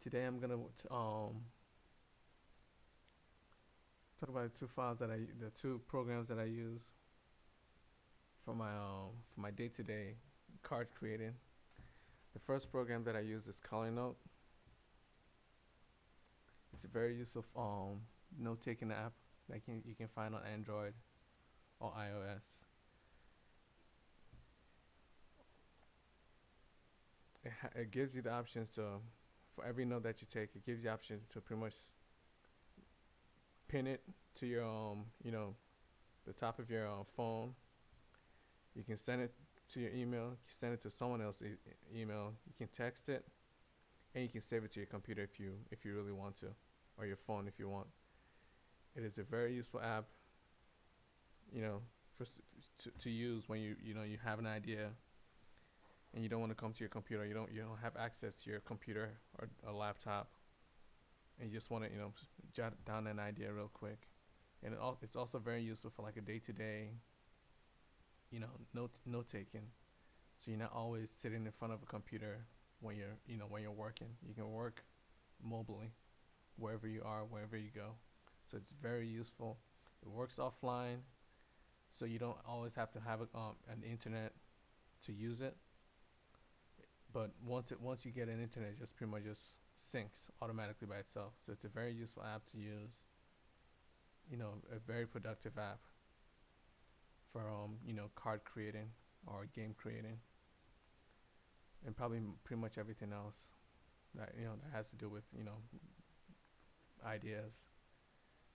Today I'm gonna talk about the two programs that I use for my day-to-day card creating. The first program that I use is Calling Note. It's a very useful note-taking app that you can find on Android or iOS. It gives you the options to, for every note that you take, it gives you the option to pretty much pin it to your the top of your phone. You can send it to your email. You can send it to someone else's email. You can text it, and you can save it to your computer if you really want to, or your phone if you want. It is a very useful app, you know, for to use when you have an idea and you don't want to come to your computer. You don't have access to your computer or a laptop, and you just want to jot down an idea real quick. And it's also very useful for like a day to day, note taking. So you're not always sitting in front of a computer when you're working. You can work mobily wherever you are, wherever you go. So it's very useful. It works offline, so you don't always have to have an internet to use it. But once you get an internet, it just pretty much just syncs automatically by itself. So it's a very useful app to use. A very productive app for card creating or game creating, and probably pretty much everything else that has to do with ideas.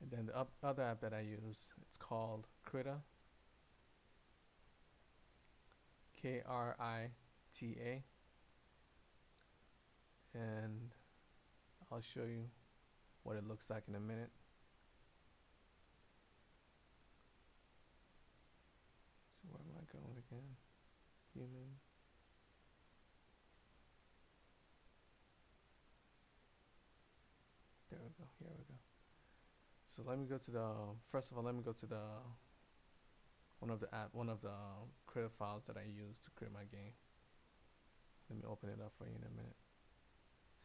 And then the other app that I use, it's called Krita, Krita, and I'll show you what it looks like in a minute. So where am I going again? Human. There we go. Here we go. So let me go to the first of all. Let me go to the one of the Krita files that I use to create my game. Let me open it up for you in a minute.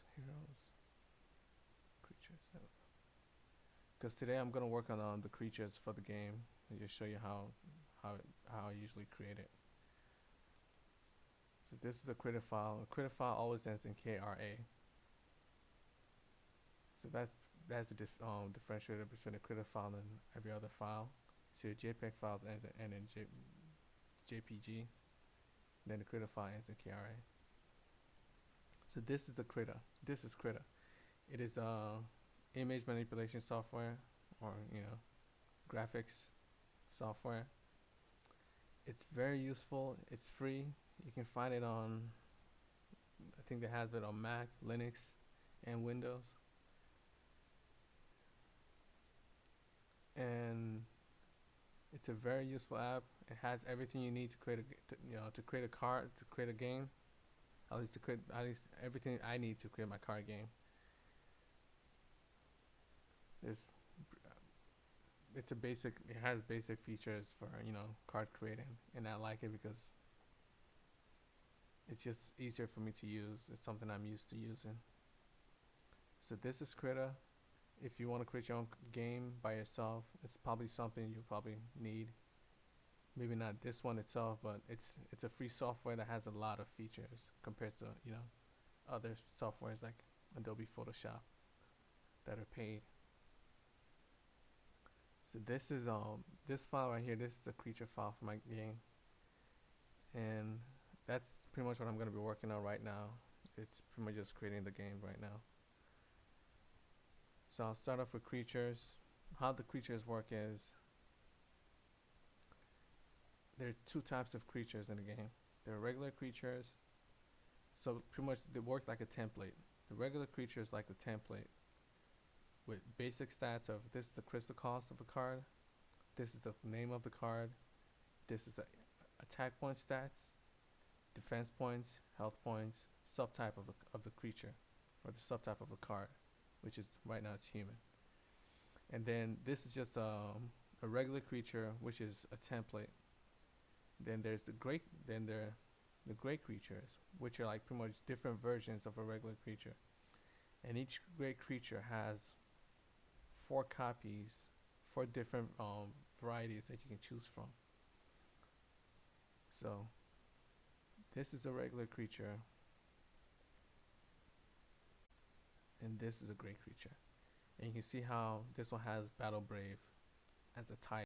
So heroes, creatures. Because today I'm gonna work on the creatures for the game and just show you how I usually create it. So this is a Krita file. A Krita file always ends in KRA. So that's the differentiator between a Krita file and every other file. So your JPEG files end in JPG, then the Krita file ends in KRA. So this is the Krita. This is Krita. It is image manipulation software, or graphics software. It's very useful. It's free. You can find it on, I think they have it on Mac, Linux, and Windows. And it's a very useful app. It has everything you need to create to create a card, to create a game. At least everything I need to create my card game. It's it has basic features for card creating, and I like it because it's just easier for me to use. It's something I'm used to using. So this is Krita. If you want to create your own game by yourself, it's probably something you probably need. Maybe not this one itself, but it's a free software that has a lot of features compared to other softwares like Adobe Photoshop that are paid. So this is this file right here. This is a creature file for my game, and that's pretty much what I'm gonna be working on right now. It's pretty much just creating the game right now. So I'll start off with creatures. How the creatures work is there are two types of creatures in the game. There are regular creatures. So pretty much they work like a template. The regular creature is like a template with basic stats of this is the crystal cost of a card, this is the name of the card, this is the attack point stats, defense points, health points, subtype of the creature, or the subtype of the card, which is right now it's human. And then this is just a regular creature, which is a template. Then there's the gray creatures, which are like pretty much different versions of a regular creature. and each great creature has 4 copies, 4 different varieties that you can choose from. So this is a regular creature, and this is a great creature. And you can see how this one has Battle Brave as a type.